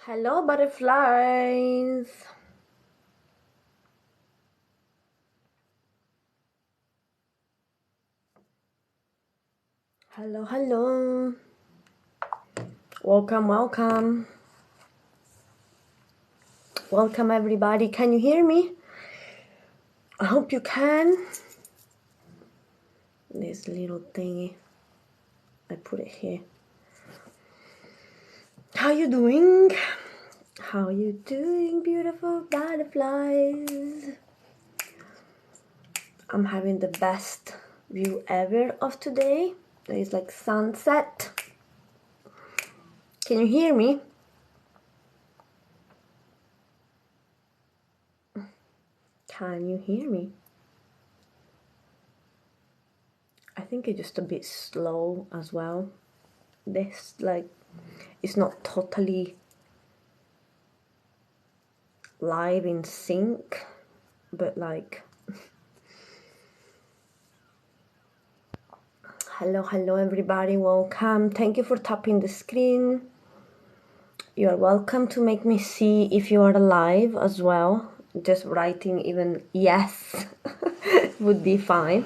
Hello, butterflies. Hello, hello. Welcome, welcome. Welcome, everybody. Can you hear me? I hope you can. This little thingy. I put it here. How you doing? How you doing, beautiful butterflies? I'm having the best view ever of today. It's like sunset. Can you hear me? Can you hear me? I think it's just a bit slow as well. This, like, it's not totally live in sync, but like, hello everybody, welcome. Thank you for tapping the screen. You are welcome to make me see if you are alive as well. Just writing even yes would be fine.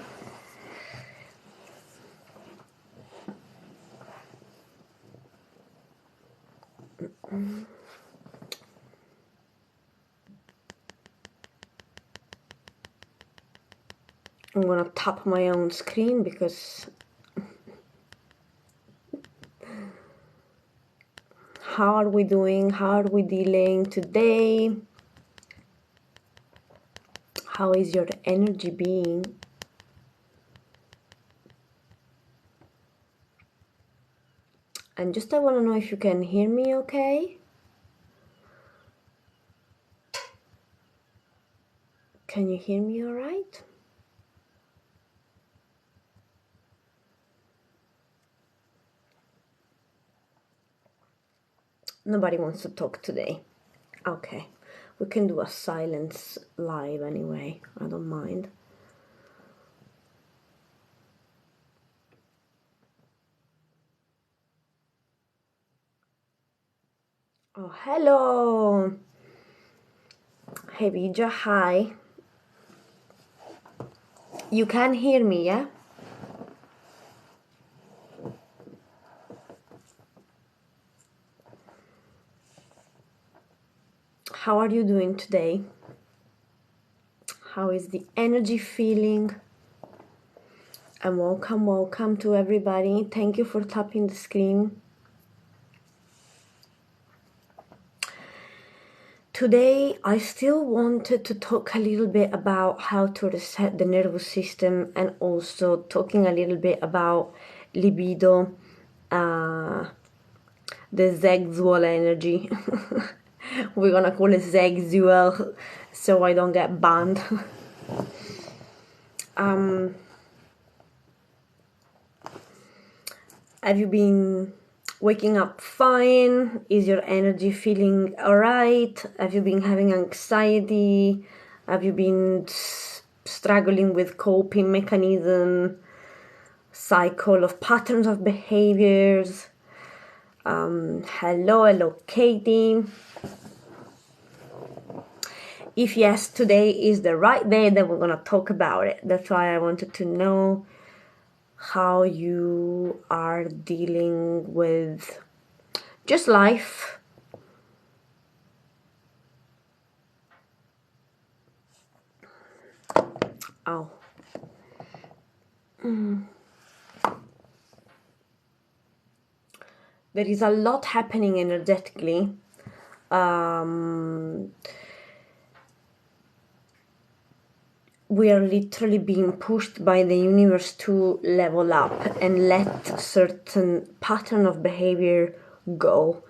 I'm gonna tap my own screen because how are we doing? How are we dealing today? How is your energy being? And just I want to know if you can hear me okay? Can you hear me all right? Nobody wants to talk today. Okay, we can do a silence live anyway. I don't mind. Oh, hello. Hey, Vija, hi. You can hear me, yeah? How are you doing today? How is the energy feeling? And welcome to everybody. Thank you for tapping the screen. Today, I still wanted to talk a little bit about how to reset the nervous system and also talking a little bit about libido, the sexual energy. We're gonna call it sexual so I don't get banned. Have you been waking up fine? Is your energy feeling alright? Have you been having anxiety? Have you been struggling with coping mechanism, cycle of patterns of behaviors? Hello, Katie. If yes, today is the right day, then we're gonna talk about it. That's why I wanted to know how you are dealing with just life. Oh. There is a lot happening energetically. We are literally being pushed by the universe to level up and let certain pattern of behavior go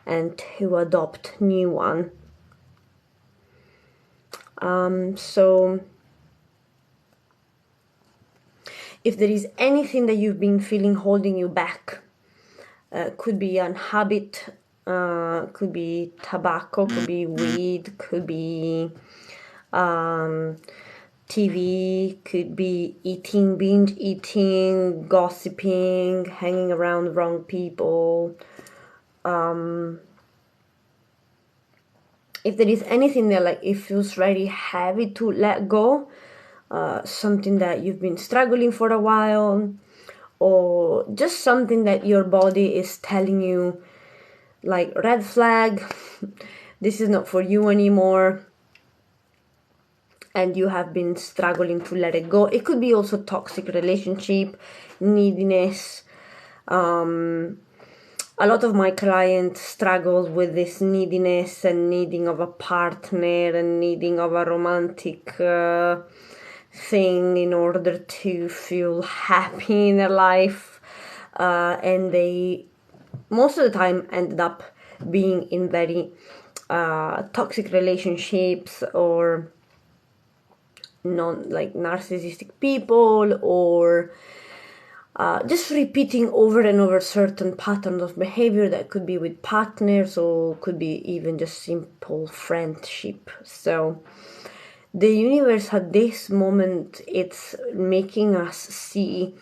and to adopt new one. So if there is anything that you've been feeling holding you back, could be an habit, could be tobacco, could be weed, could be TV, could be eating, binge eating, gossiping, hanging around the wrong people, if there is anything that like it feels really heavy to let go, something that you've been struggling for a while, or just something that your body is telling you like red flag, this is not for you anymore, and you have been struggling to let it go. It could be also toxic relationship, neediness. A lot of my clients struggle with this neediness and needing of a partner and needing of a romantic thing in order to feel happy in their life, and they most of the time ended up being in very toxic relationships, or non like narcissistic people, or just repeating over and over certain patterns of behavior that could be with partners or could be even just simple friendship. So the universe at this moment, it's making us see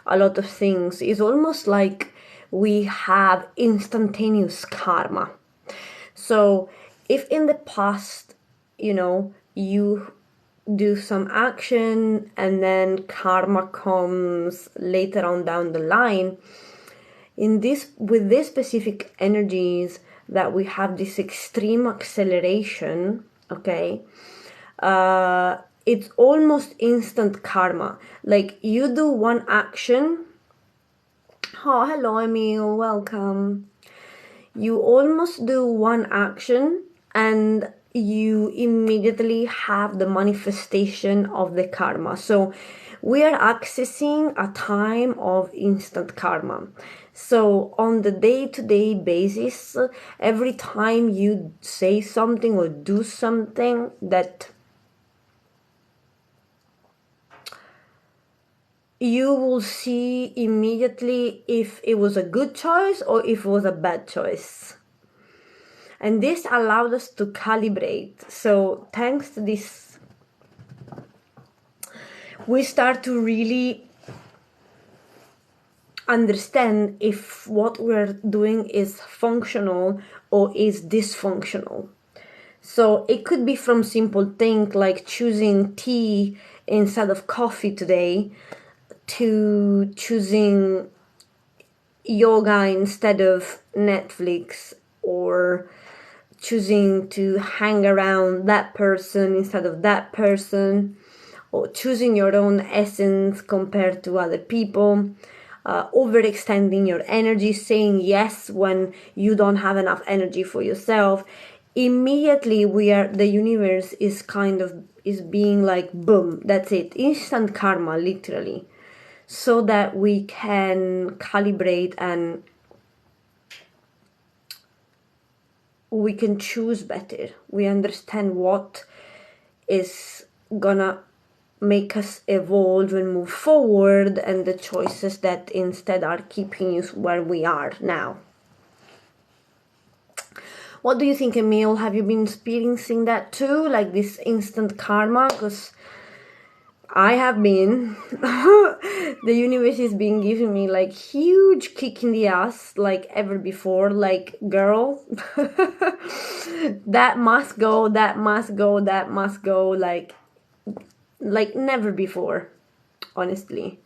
a lot of things. It's almost like we have instantaneous karma. So if in the past, you do some action and then karma comes later on down the line, with these specific energies that we have this extreme acceleration, okay, it's almost instant karma. Like you do one action. Oh, hello Emil, welcome. You almost do one action and you immediately have the manifestation of the karma. So we are accessing a time of instant karma. So on the day-to-day basis, every time you say something or do something that you will see immediately if it was a good choice or if it was a bad choice. And this allowed us to calibrate. So thanks to this, we start to really understand if what we're doing is functional or is dysfunctional. So it could be from simple things like choosing tea instead of coffee today, to choosing yoga instead of Netflix, or choosing to hang around that person instead of that person, or choosing your own essence compared to other people, overextending your energy, saying yes when you don't have enough energy for yourself. Immediately the universe is being like, boom, that's it, instant karma, literally, so that we can calibrate and we can choose better. We understand what is gonna make us evolve and move forward, and the choices that instead are keeping us where we are now. What do you think, Emil? Have you been experiencing that too, like this instant karma? Because I have been. The universe has been giving me like huge kick in the ass like ever before. Like, girl, that must go, that must go, that must go. Like never before, honestly.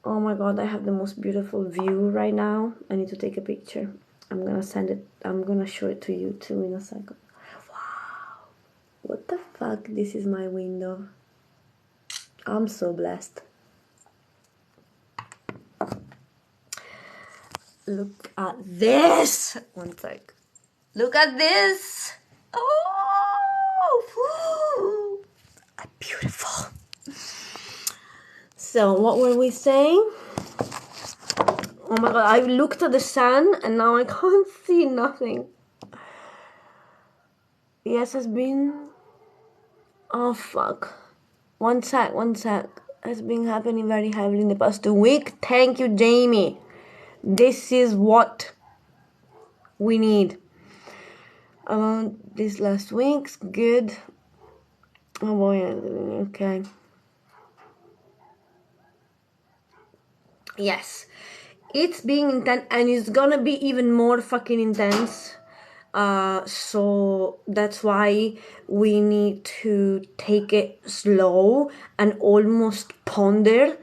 Oh my god, I have the most beautiful view right now. I need to take a picture. I'm gonna show it to you too in a second. Wow, what the fuck? This is my window. I'm so blessed. Look at this. One sec. Look at this. Oh, beautiful. So what were we saying? Oh my god, I looked at the sun and now I can't see nothing. Yes, has been... Oh fuck. One sec. Has been happening very heavily in the past 2 weeks. Thank you, Jamie. This is what we need. These last weeks, good. Oh boy, okay. Yes, it's being intense, and it's gonna be even more fucking intense So that's why we need to take it slow and almost ponder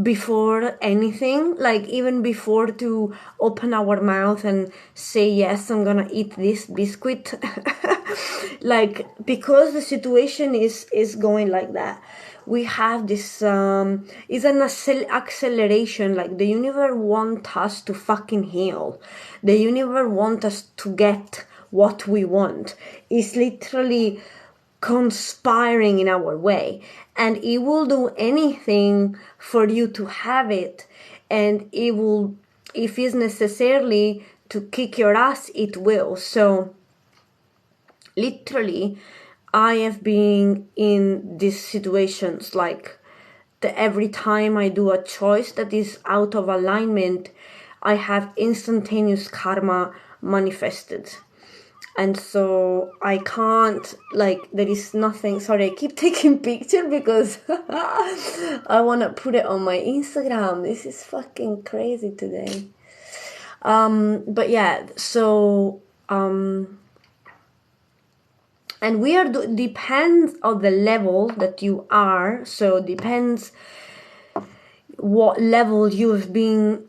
before anything, like even before to open our mouth and say, yes, I'm gonna eat this biscuit. Like, because the situation is going like that, we have this is an acceleration. Like, the universe want us to fucking heal. The universe want us to get what we want. It's literally conspiring in our way, and it will do anything for you to have it, and it will, if it's necessarily to kick your ass, it will. So literally, I have been in these situations, like, every time I do a choice that is out of alignment, I have instantaneous karma manifested. And so I can't, like, there is nothing. Sorry, I keep taking picture because I want to put it on my Instagram. This is fucking crazy today. But yeah, so and we are depends on the level that you are. So depends what level you've been,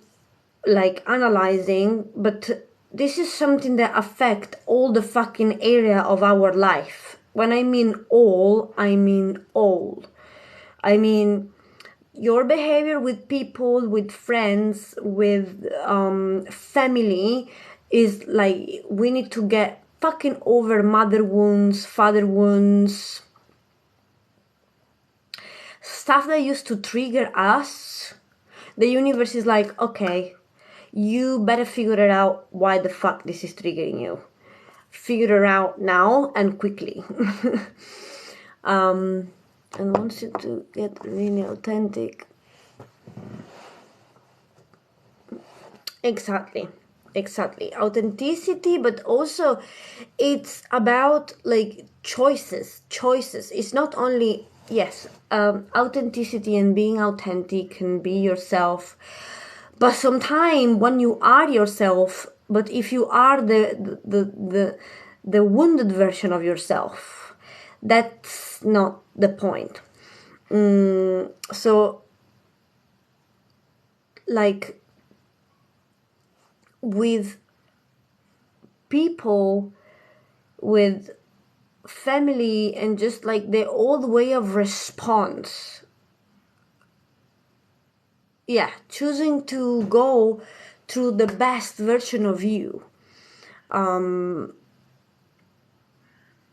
like, analyzing, but this is something that affect all the fucking area of our life. When I mean all, I mean all. I mean your behavior with people, with friends, with family, is like, we need to get fucking over mother wounds, father wounds, stuff that used to trigger us. The universe is like, okay, you better figure it out why the fuck this is triggering you. Figure it out now and quickly. And wants you to get really authentic. Exactly. Authenticity, but also it's about, like, choices. It's not only, yes, authenticity and being authentic can be yourself. But sometimes when you are yourself, but if you are the wounded version of yourself, that's not the point. So, like, with people, with family, and just like the old way of response, yeah, choosing to go through the best version of you.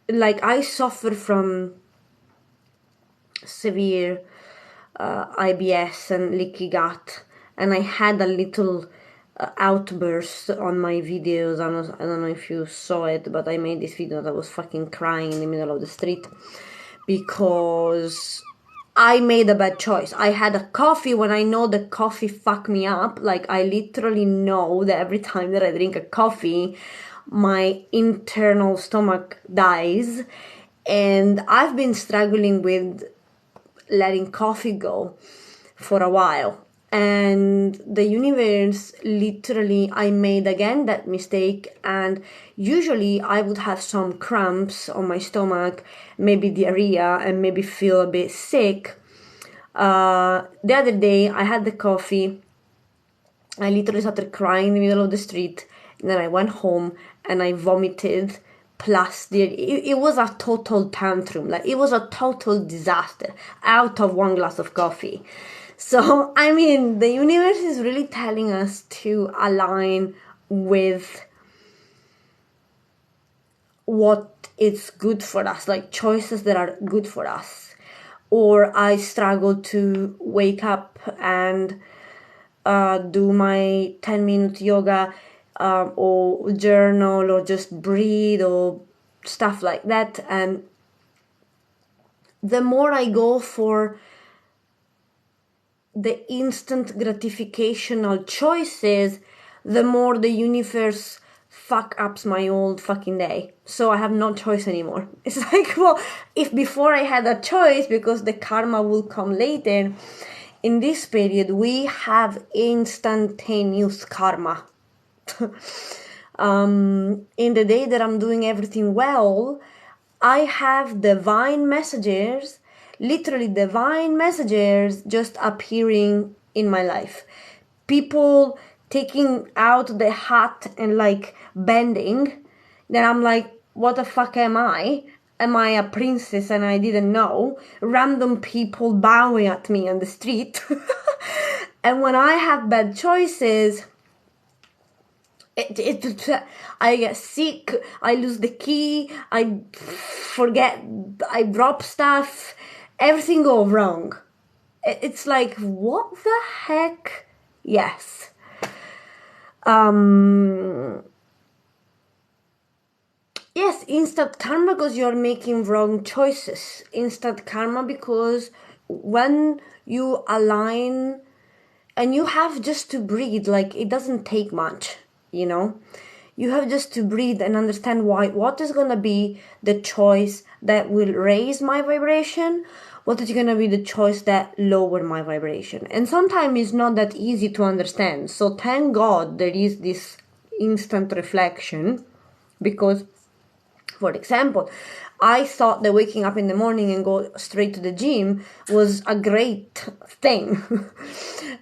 Like, I suffer from severe IBS and leaky gut, and I had a little outburst on my videos. I don't know if you saw it, but I made this video that I was fucking crying in the middle of the street because I made a bad choice. I had a coffee when I know the coffee fucked me up. Like, I literally know that every time that I drink a coffee, my internal stomach dies. And I've been struggling with letting coffee go for a while. And the universe, literally, I made again that mistake, and usually I would have some cramps on my stomach, maybe diarrhea, and maybe feel a bit sick. The other day I had the coffee, I literally started crying in the middle of the street, and then I went home and I vomited. Plus, it was a total tantrum. Like, it was a total disaster out of one glass of coffee. So, I mean, the universe is really telling us to align with what is good for us, like choices that are good for us. Or I struggle to wake up and do my 10-minute yoga, or journal, or just breathe, or stuff like that. And the more I go for the instant gratificational choices, the more the universe fuck ups my old fucking day. So I have no choice anymore. It's like, well, if before I had a choice because the karma will come later, in this period we have instantaneous karma. In the day that I'm doing everything well, I have divine messages, literally divine messages, just appearing in my life. People taking out the hat and like bending. Then I'm like, what the fuck am I? Am I a princess and I didn't know? Random people bowing at me on the street. And when I have bad choices, I get sick, I lose the key, I forget, I drop stuff, everything goes wrong. It's like, what the heck? Yes. Yes, instant karma because you're making wrong choices. Instant karma because when you align and you have just to breathe, like it doesn't take much, you know? You have just to breathe and understand what is going to be the choice that will raise my vibration, what is going to be the choice that lower my vibration. And sometimes it's not that easy to understand. So thank God there is this instant reflection, because, for example, I thought that waking up in the morning and go straight to the gym was a great thing.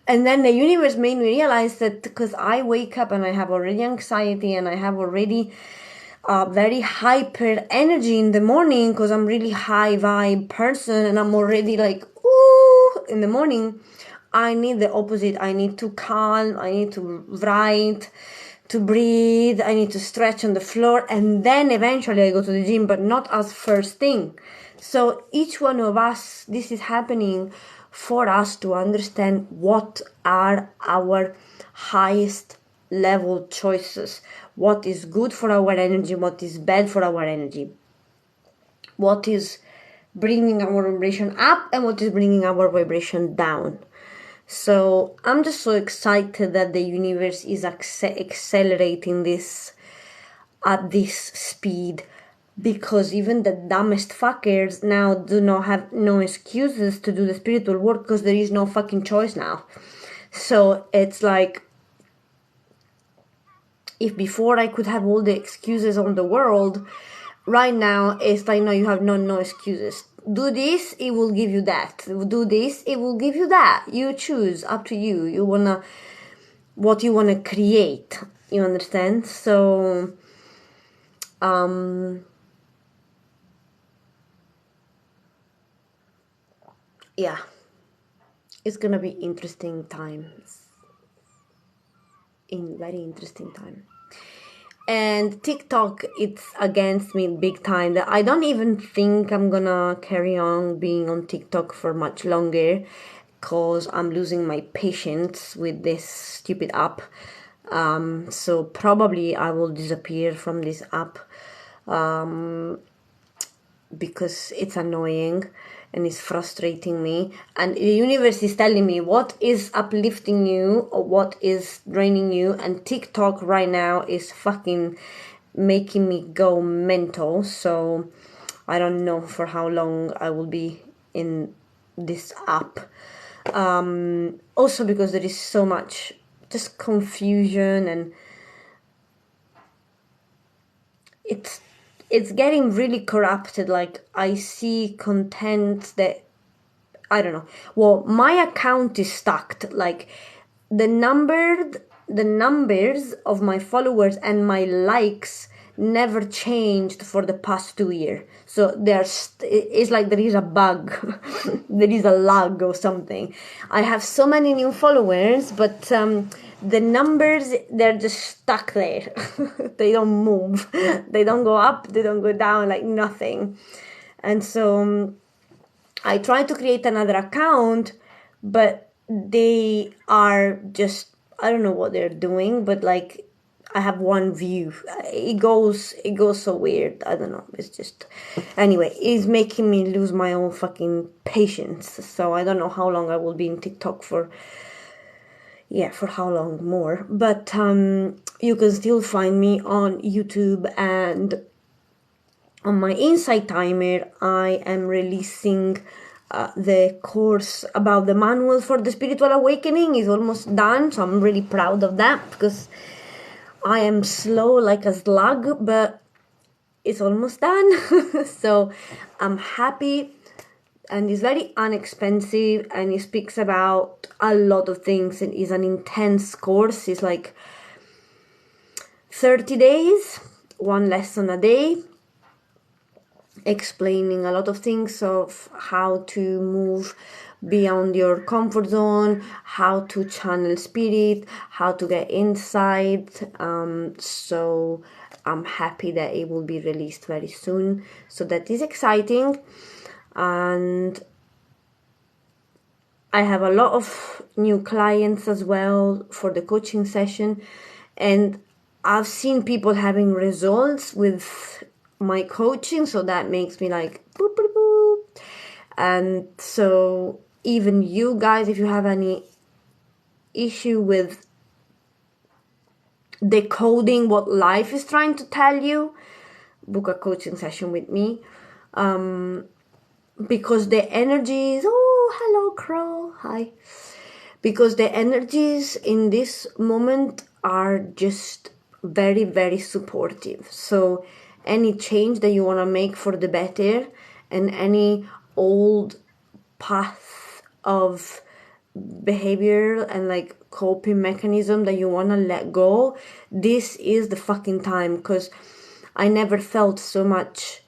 And then the universe made me realize that because I wake up and I have already anxiety and I have already very hyper energy in the morning because I'm really high vibe person and I'm already like, ooh, in the morning, I need the opposite. I need to calm, I need to write, to breathe, I need to stretch on the floor, and then eventually I go to the gym, but not as first thing. So each one of us, this is happening for us to understand what are our highest level choices, what is good for our energy, what is bad for our energy, what is bringing our vibration up and what is bringing our vibration down. So I'm just so excited that the universe is accelerating this at this speed, because even the dumbest fuckers now do not have no excuses to do the spiritual work because there is no fucking choice now. So it's like, if before I could have all the excuses on the world, right now it's like, no, you have no excuses. Do this, it will give you that. Do this, it will give you that. You choose, up to you. You wanna, what you wanna create. You understand? So, yeah, it's gonna be interesting times. Very interesting time. And TikTok, it's against me big time. That I don't even think I'm gonna carry on being on TikTok for much longer, because I'm losing my patience with this stupid app. So probably I will disappear from this app, because it's annoying and it's frustrating me, and the universe is telling me what is uplifting you or what is draining you, and TikTok right now is fucking making me go mental. So I don't know for how long I will be in this app, also because there is so much just confusion, and it's getting really corrupted. Like, I see content that, I don't know. Well, my account is stacked. Like, the numbers of my followers and my likes never changed for the past 2 years. So it's like there is a bug. There is a lag or something. I have so many new followers, but the numbers, they're just stuck there. They don't move. They don't go up, they don't go down, like nothing. And so I tried to create another account, but they are just, I don't know what they're doing, but like, I have one view. It goes so weird. I don't know. It's just, anyway, it's making me lose my own fucking patience. So I don't know how long I will be in TikTok for. Yeah, for how long more. But you can still find me on YouTube, and on my Insight Timer, I am releasing the course about the manual for the spiritual awakening. Is almost done, so I'm really proud of that, because I am slow like a slug, but it's almost done. So I'm happy, and it's very inexpensive, and it speaks about a lot of things, and is an intense course. It's like 30 days, one lesson a day, explaining a lot of things of how to move beyond your comfort zone, how to channel spirit, how to get insight. So I'm happy that it will be released very soon. So that is exciting. And I have a lot of new clients as well for the coaching session, and I've seen people having results with my coaching, so that makes me like boop, boop, boop. And so even you guys, if you have any issue with decoding what life is trying to tell you, book a coaching session with me. Because the energies, oh, hello Crow, hi. Because the energies in this moment are just very, very supportive. So any change that you want to make for the better, and any old path of behavior and like coping mechanism that you want to let go, this is the fucking time. Because I never felt so much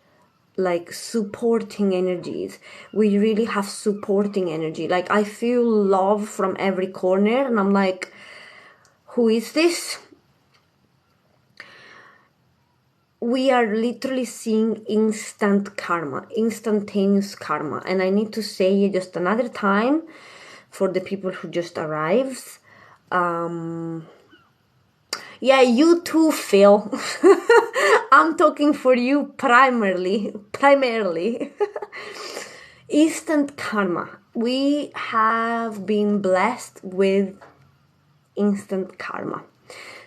like supporting energies. We really have supporting energy. Like I feel love from every corner, and I'm like, who is this? We are literally seeing instant karma, instantaneous karma. And I need to say it just another time for the people who just arrived. Yeah, you too, Phil. I'm talking for you primarily. Instant karma. We have been blessed with instant karma.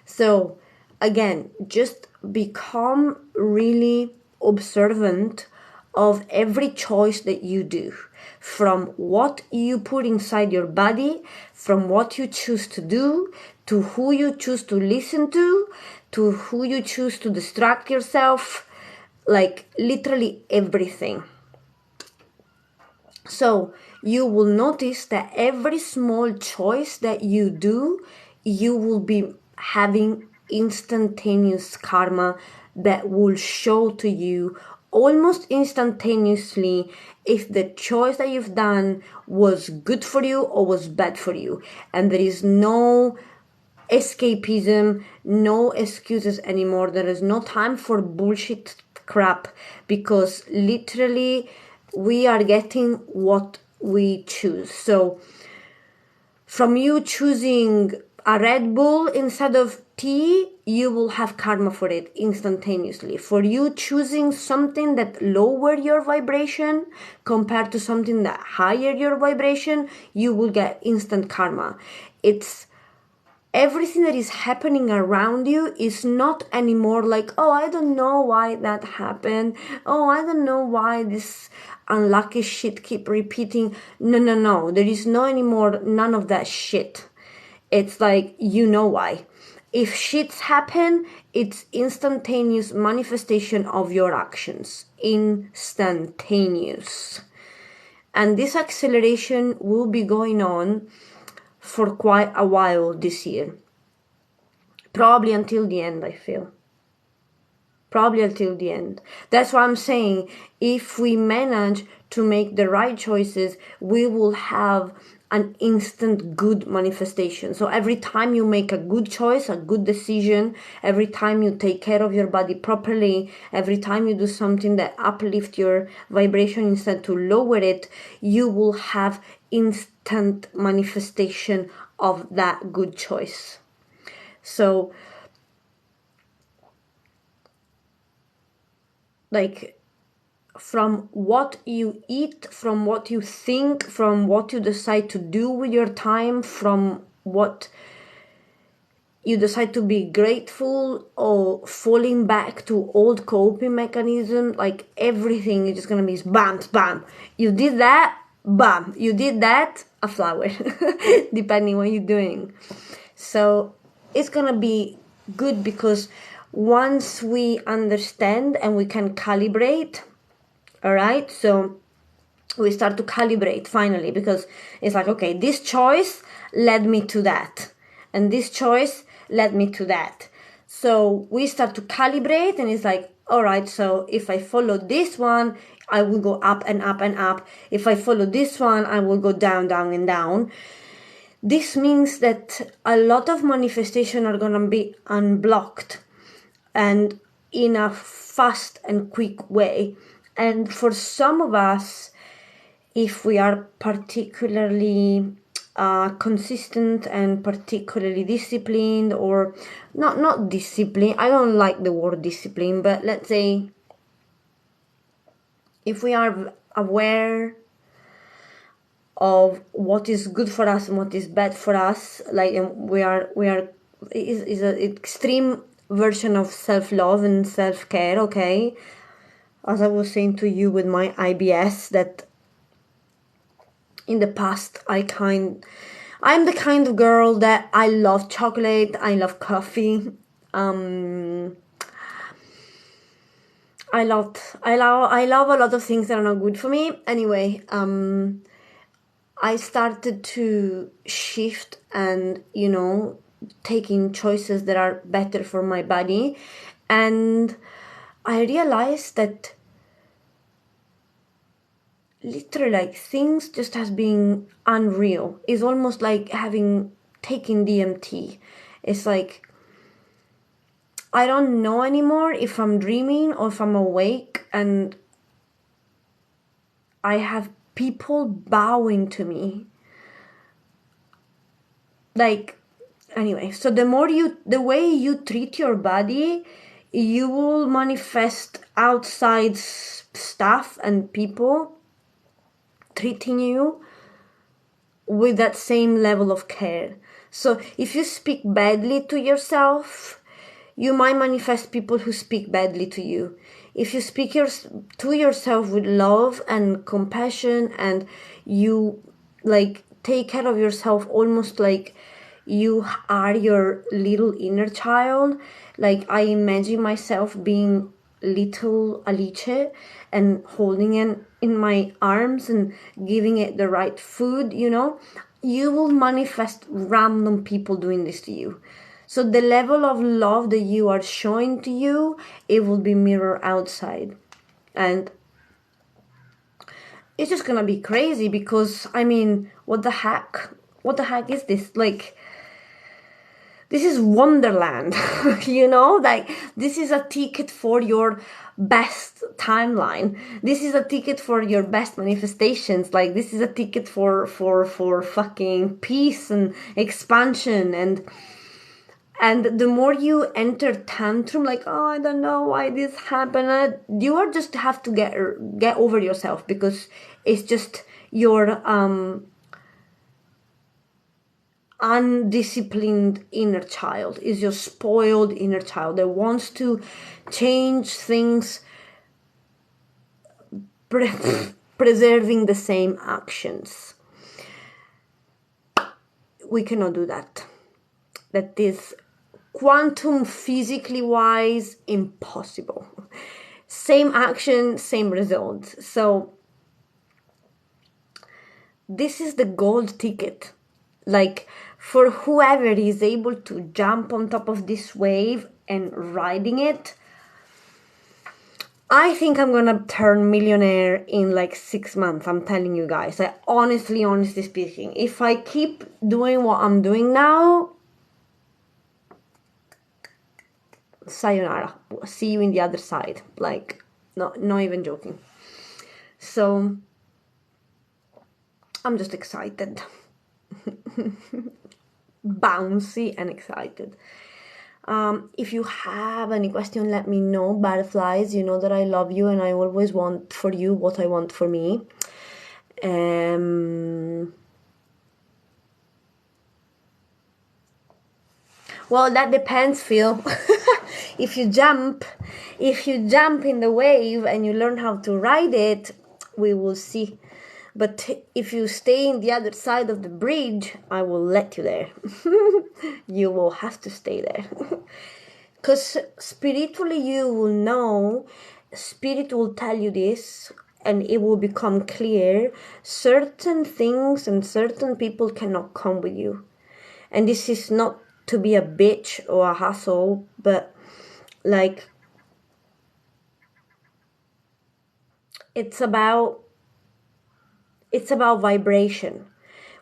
So again, just become really observant of every choice that you do, from what you put inside your body, from what you choose to do, to who you choose to listen to who you choose to distract yourself, like literally everything. So you will notice that every small choice that you do, you will be having instantaneous karma that will show to you almost instantaneously if the choice that you've done was good for you or was bad for you. And there is no escapism, no excuses anymore. There is no time for bullshit crap, because literally we are getting what we choose. So from you choosing a Red Bull instead of tea, you will have karma for it instantaneously. For you choosing something that lower your vibration compared to something that higher your vibration, you will get instant karma. It's everything that is happening around you is not anymore like, oh, I don't know why that happened. Oh, I don't know why this unlucky shit keep repeating. No. There is no anymore none of that shit. It's like, you know why. If shits happen, it's instantaneous manifestation of your actions. Instantaneous. And this acceleration will be going on for quite a while this year. Probably until the end, I feel. Probably until the end. That's why I'm saying, if we manage to make the right choices, we will have an instant good manifestation. So every time you make a good choice, a good decision, every time you take care of your body properly, every time you do something that uplifts your vibration instead to lower it, you will have instant manifestation of that good choice. So like, from what you eat, from what you think, from what you decide to do with your time, from what you decide to be grateful or falling back to old coping mechanism, like everything is just gonna be bam, bam. You did that, bam. You did that, a flower, depending what you're doing. So it's gonna be good because once we understand and we can calibrate, all right, so we start to calibrate finally, because it's like, okay, this choice led me to that, and this choice led me to that. So we start to calibrate, and it's like, all right, so if I follow this one, I will go up and up and up. If I follow this one, I will go down, down and down. This means that a lot of manifestation are going to be unblocked and in a fast and quick way. And for some of us, if we are particularly consistent and particularly disciplined, or not discipline, I don't like the word discipline, but let's say if we are aware of what is good for us and what is bad for us, like we are is an extreme version of self-love and self-care, okay? As I was saying to you with my IBS, that in the past I'm the kind of girl that I love chocolate, I love coffee, I love a lot of things that are not good for me. Anyway, I started to shift and, taking choices that are better for my body. And I realized that literally, like, things just has been unreal. It's almost like having taken DMT. It's like, I don't know anymore if I'm dreaming or if I'm awake, and I have people bowing to me. Like, anyway, so the way you treat your body, you will manifest outside stuff and people treating you with that same level of care. So if you speak badly to yourself, you might manifest people who speak badly to you. If you speak to yourself with love and compassion, and you like take care of yourself almost like you are your little inner child. Like, I imagine myself being little Alice and holding it in my arms and giving it the right food, you will manifest random people doing this to you. So the level of love that you are showing to you, it will be mirrored outside. And it's just gonna be crazy, because, what the heck? What the heck is this? Like, this is Wonderland, like, this is a ticket for your best timeline. This is a ticket for your best manifestations. Like, this is a ticket for fucking peace and expansion. And the more you enter tantrum, like, oh, I don't know why this happened, you are just have to get over yourself, because it's just your undisciplined inner child, is your spoiled inner child that wants to change things, preserving the same actions. We cannot do that. That is quantum physically wise impossible. Same action, same result. So this is the gold ticket. Like, for whoever is able to jump on top of this wave and riding it, I think I'm gonna turn millionaire in like 6 months. I'm telling you guys. Honestly speaking, if I keep doing what I'm doing now, sayonara. See you in the other side. Like, not even joking. So I'm just excited. Bouncy and excited. If you have any question, let me know. Butterflies, you know that I love you and I always want for you what I want for me. Well, that depends, Phil. If you jump in the wave and you learn how to ride it, we will see. But if you stay in the other side of the bridge, I will let you there. You will have to stay there. Because spiritually you will know, spirit will tell you this, and it will become clear. Certain things and certain people cannot come with you. And this is not to be a bitch or a hassle, but like, it's about vibration.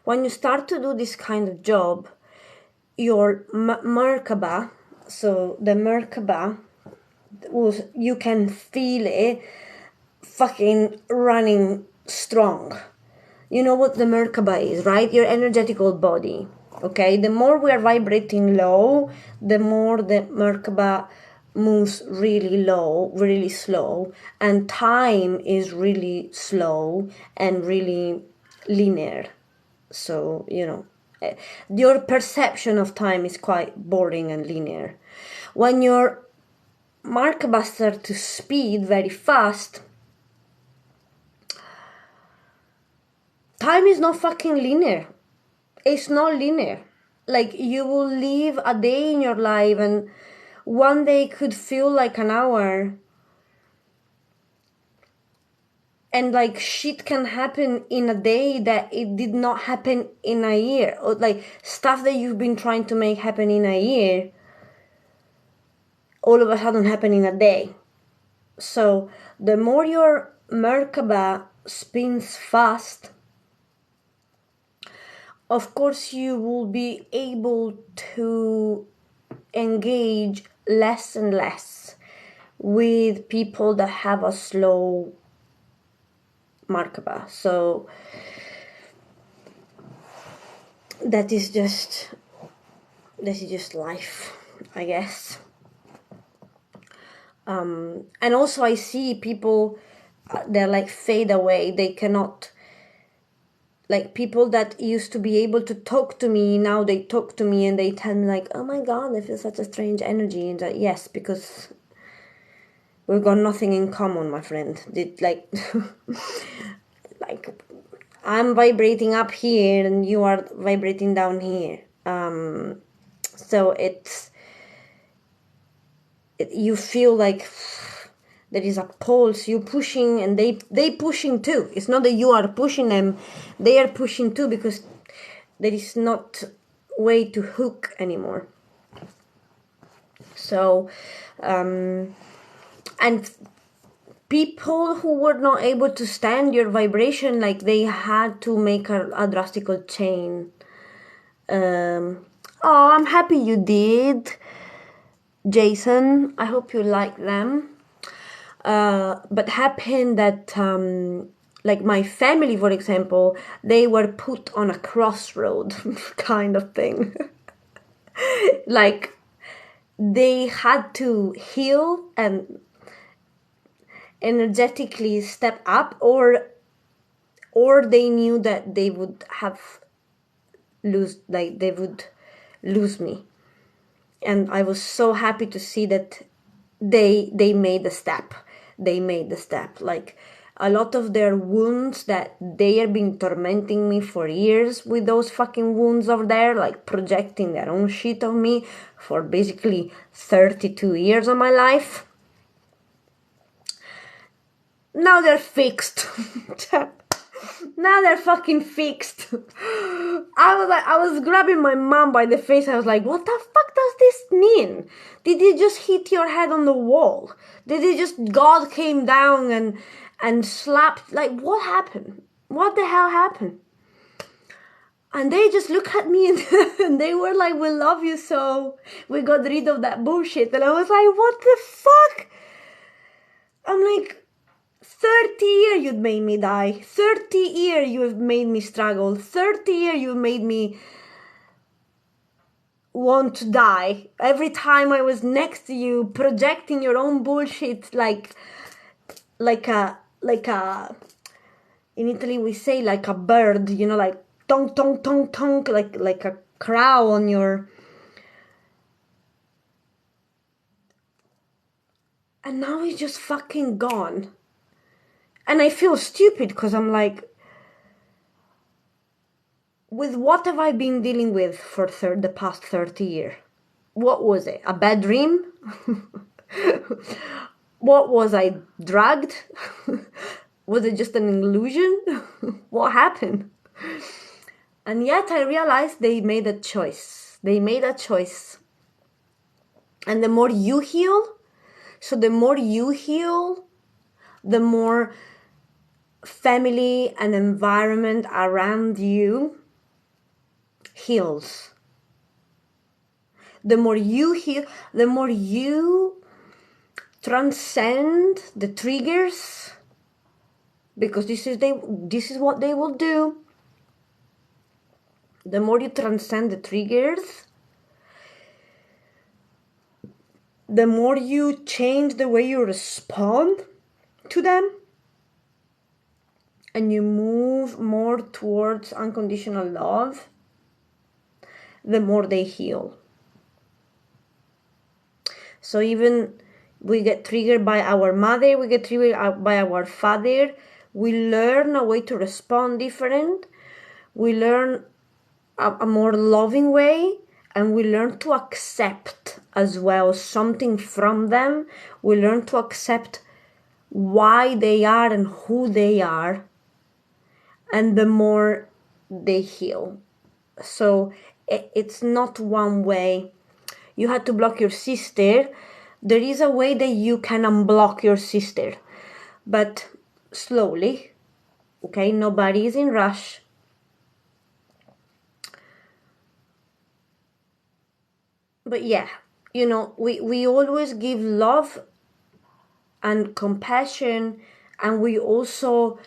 When you start to do this kind of job, your Merkaba, so the Merkaba, you can feel it fucking running strong. You know what the Merkaba is, right? Your energetical body. Okay, the more we are vibrating low, the more the Merkaba moves really low, really slow, and time is really slow and really linear. So, your perception of time is quite boring and linear. When your Merkaba starts to speed very fast, time is not fucking linear. It's not linear. Like, you will live a day in your life and one day could feel like an hour. And like, shit can happen in a day that it did not happen in a year. Or like, stuff that you've been trying to make happen in a year, all of a sudden happen in a day. So the more your Merkaba spins fast, of course you will be able to engage less and less with people that have a slow Merkaba. So that is just life, I guess. And also I see people, they're like fade away. They cannot, like, people that used to be able to talk to me, now they talk to me and they tell me like, oh my god, I feel such a strange energy. And yes, because we've got nothing in common, my friend. Like like, I'm vibrating up here and you are vibrating down here. So you feel like there is a pulse, you pushing and they pushing too. It's not that you are pushing them, they are pushing too, because there is not way to hook anymore. So and people who were not able to stand your vibration, like, they had to make a drastic change. I'm happy you did, Jason. I hope you like them. But happened that like, my family, for example, they were put on a crossroad kind of thing. Like, they had to heal and energetically step up, or they knew that they would lose me. And I was so happy to see that they made the step. Like, a lot of their wounds that they have been tormenting me for years with those fucking wounds over there, like projecting their own shit on me for basically 32 years of my life. Now they're fixed. Now they're fucking fixed. I was grabbing my mom by the face. I was like, what the fuck does this mean? Did you just hit your head on the wall? Did it just, God came down and slapped? Like, what happened? What the hell happened? And they just look at me and they were like, we love you, so we got rid of that bullshit. And I was like, what the fuck? I'm like, 30 years you've made me die. 30 years you've made me struggle. 30 years you've made me want to die. Every time I was next to you, projecting your own bullshit like a in Italy we say like a bird, like tong tong tong tong, like a crow on your. And now it's just fucking gone. And I feel stupid because I'm like, with what have I been dealing with for the past 30 years? what was it? A bad dream? What was I drugged? Was it just an illusion? What happened? And yet I realized they made a choice. They made a choice. And the more you heal, so the more you heal, the more family and environment around you heals. The more you heal, the more you transcend the triggers, because this is what they will do. The more you transcend the triggers, the more you change the way you respond to them, and you move more towards unconditional love, the more they heal. So even we get triggered by our mother, we get triggered by our father, we learn a way to respond different, we learn a more loving way, and we learn to accept as well something from them. We learn to accept why they are and who they are, and the more they heal. So it's not one way. You had to block your sister. There is a way that you can unblock your sister, but slowly, okay? Nobody is in rush. But yeah, you know, we always give love and compassion, and we also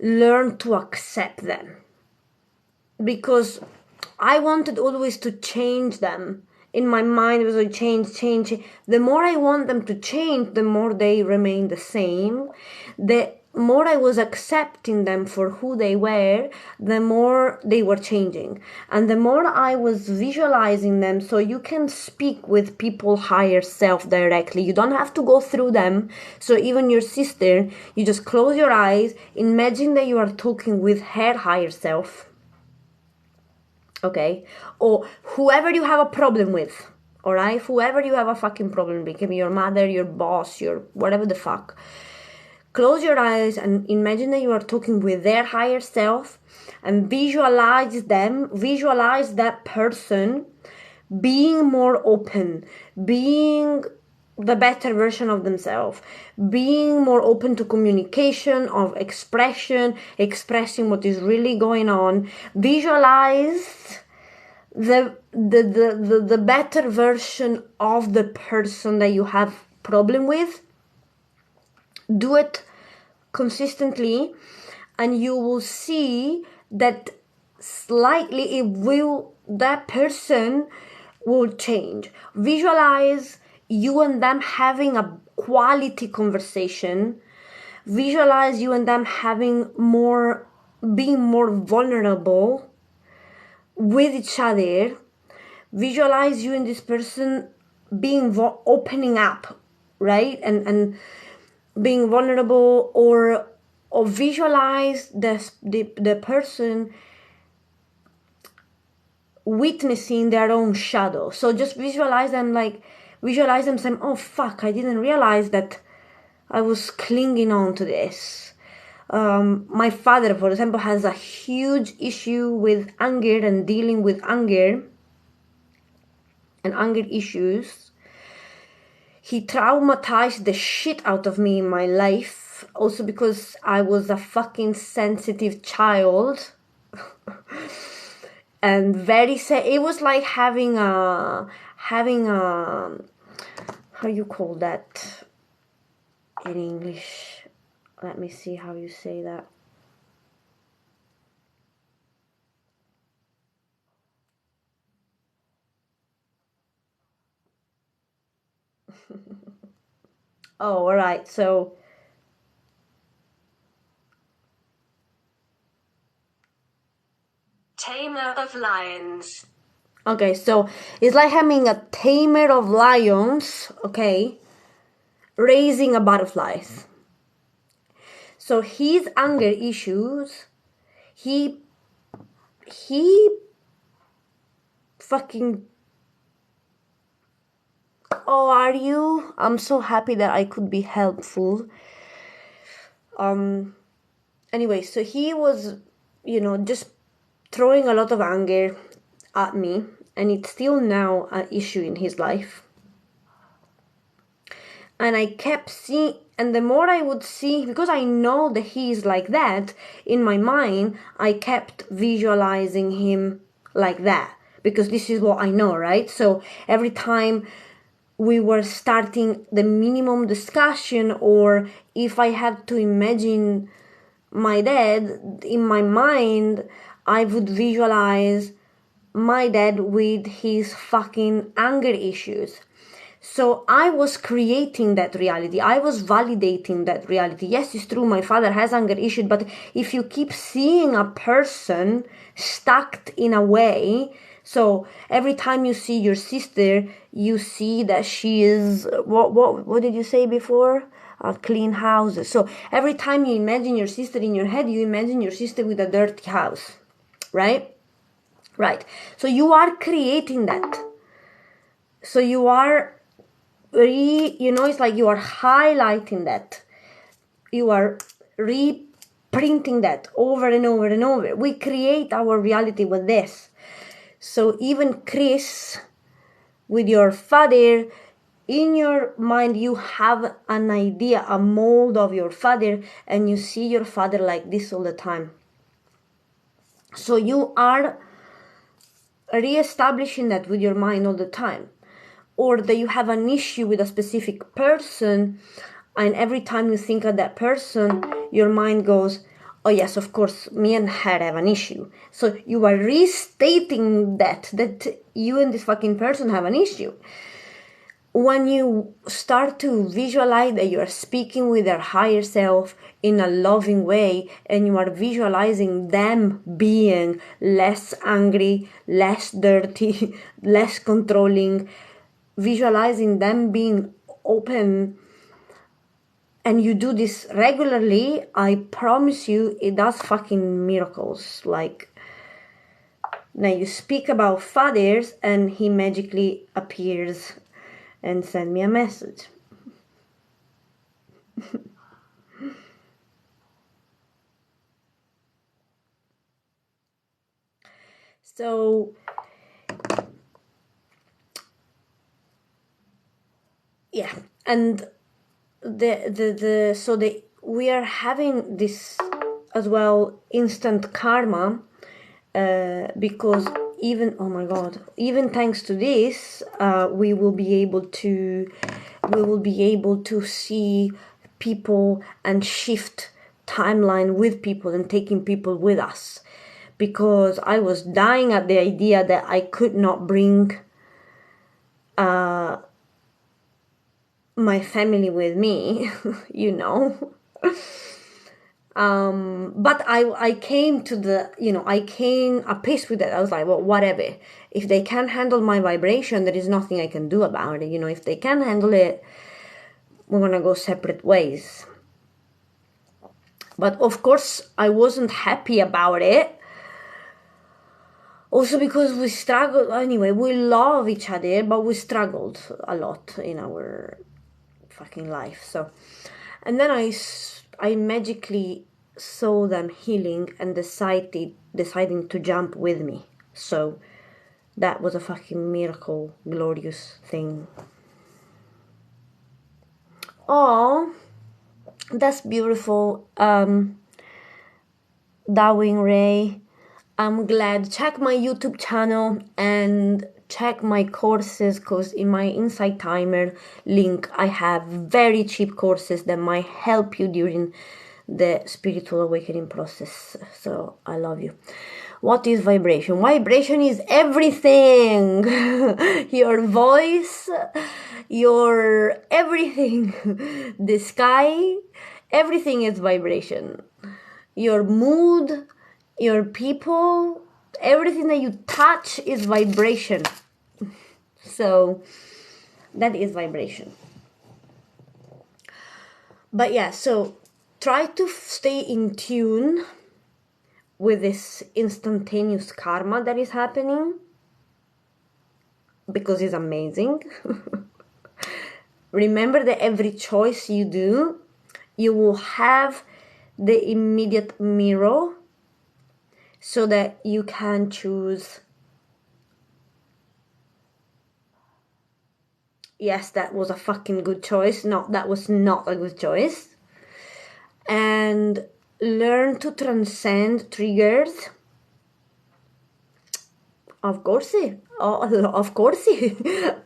learn to accept them. Because I wanted always to change them. In my mind, it was like change. The more I want them to change, the more they remain the same. The more I was accepting them for who they were, the more they were changing. And the more I was visualizing them, so you can speak with people higher self directly. You don't have to go through them. So even your sister, you just close your eyes, imagine that you are talking with her higher self. Okay, or whoever you have a problem with, all right, whoever you have a fucking problem with, can be your mother, your boss, your whatever the fuck. Close your eyes and imagine that you are talking with their higher self, and visualize that person being more open, being the better version of themselves, being more open to communication, of expression, expressing what is really going on. Visualize the better version of the person that you have problem with. Do it consistently, and you will see that slightly that person will change. Visualize you and them having a quality conversation. Visualize you and them being more vulnerable with each other. Visualize you and this person being opening up, right? And being vulnerable, or visualize the person witnessing their own shadow. So just visualize them saying, oh fuck, I didn't realize that I was clinging on to this. My father, for example, has a huge issue with anger and dealing with anger and anger issues. He traumatized the shit out of me in my life, also because I was a fucking sensitive child. And it was like having a how you call that in English? Let me see how you say that. Oh, all right. So Tamer of lions. okay, so it's like having a tamer of lions, okay, raising a butterflies. So his anger issues, he fucking oh, are you? I'm so happy that I could be helpful. Anyway, so he was, just throwing a lot of anger at me, and it's still now an issue in his life. And I kept seeing, and the more I would see, because I know that he's like that, in my mind, I kept visualizing him like that, because this is what I know, right? So every time we were starting the minimum discussion, or if I had to imagine my dad in my mind, I would visualize my dad with his fucking anger issues. So I was creating that reality. I was validating that reality. Yes, it's true, my father has anger issues, but if you keep seeing a person stuck in a way, so every time you see your sister, you see that she is, what did you say before? A clean house. So every time you imagine your sister in your head, you imagine your sister with a dirty house, right? Right. So you are creating that. So you are it's like you are highlighting that. You are reprinting that over and over and over. We create our reality with this. So even Chris, with your father, in your mind you have an idea, a mold of your father, and you see your father like this all the time. So you are re-establishing that with your mind all the time. Or that you have an issue with a specific person, and every time you think of that person, your mind goes, oh yes, of course, me and her have an issue. So you are restating that you and this fucking person have an issue. When you start to visualize that you are speaking with their higher self in a loving way, and you are visualizing them being less angry, less dirty, less controlling, visualizing them being open, and you do this regularly, I promise you it does fucking miracles. Like, now you speak about fathers and he magically appears and send me a message. So yeah, and we are having this as well, instant karma, because even thanks to this, we will be able to see people and shift timeline with people and taking people with us, because I was dying at the idea that I could not bring my family with me, but I came to a peace with that. I was like, well, whatever. If they can't handle my vibration, there is nothing I can do about it. If they can't handle it, we're gonna go separate ways. But of course, I wasn't happy about it. Also because we struggled. Anyway, we love each other, but we struggled a lot in our fucking life. So, and then I magically saw them healing and deciding to jump with me. So that was a fucking miracle, glorious thing. Oh, that's beautiful. Darwin Ray, I'm glad. Check my YouTube channel and check my courses, because in my Insight Timer link I have very cheap courses that might help you during the spiritual awakening process. So I love you. What is vibration? Vibration is everything. Your voice, your everything, the sky, everything is vibration. Your mood, your people, everything that you touch is vibration. So that is vibration. But yeah, so try to stay in tune with this instantaneous karma that is happening, because it's amazing. remember that every choice you do, you will have the immediate mirror so that you can choose, yes, that was a fucking good choice. No, that was not a good choice. And learn to transcend triggers. Of course, of course,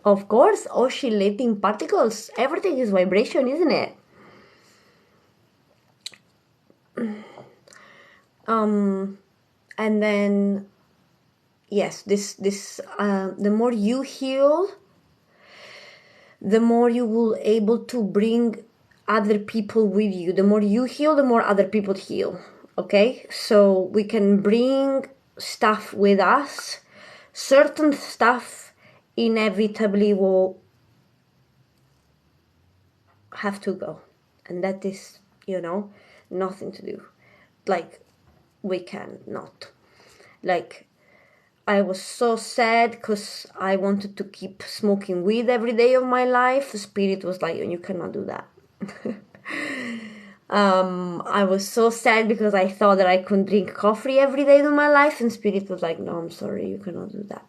of course, oscillating particles. Everything is vibration, isn't it? And then, yes, the more you heal, the more you will able to bring other people with you. The more you heal, the more other people heal. Okay, so we can bring stuff with us. Certain stuff inevitably will have to go, and that is, nothing to do. Like, we can not. Like, I was so sad because I wanted to keep smoking weed every day of my life. The spirit was like, you cannot do that. I was so sad because I thought that I could drink coffee every day of my life, and spirit was like, no, I'm sorry, you cannot do that.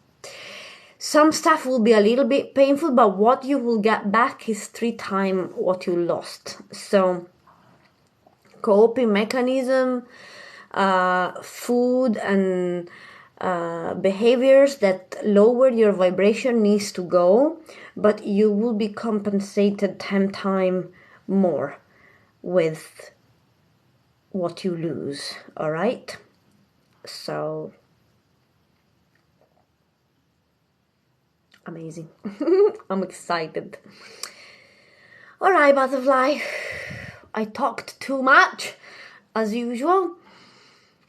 Some stuff will be a little bit painful, but what you will get back is 3 times what you lost. So coping mechanism, food and behaviors that lower your vibration needs to go, but you will be compensated 10 times more with what you lose. All right, so amazing. I'm excited. All right, butterfly, I talked too much as usual.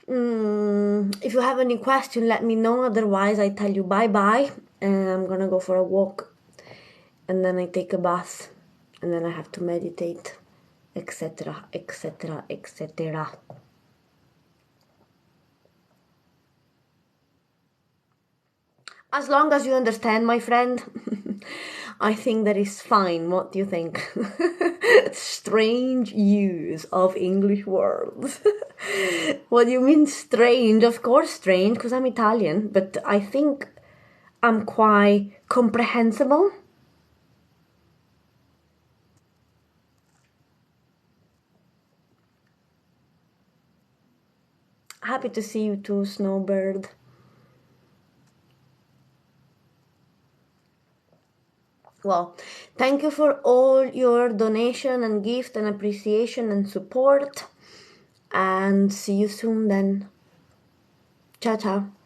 If you have any question, let me know. Otherwise, I tell you bye-bye, and I'm gonna go for a walk, and then I take a bath, and then I have to meditate, etc., etc., etc. As long as you understand, my friend, I think that is fine. What do you think? Strange use of English words. What do you mean strange? Of course strange, because I'm Italian, but I think I'm quite comprehensible. Happy to see you too, Snowbird. Well, thank you for all your donation and gift and appreciation and support. And see you soon then. Ciao, ciao.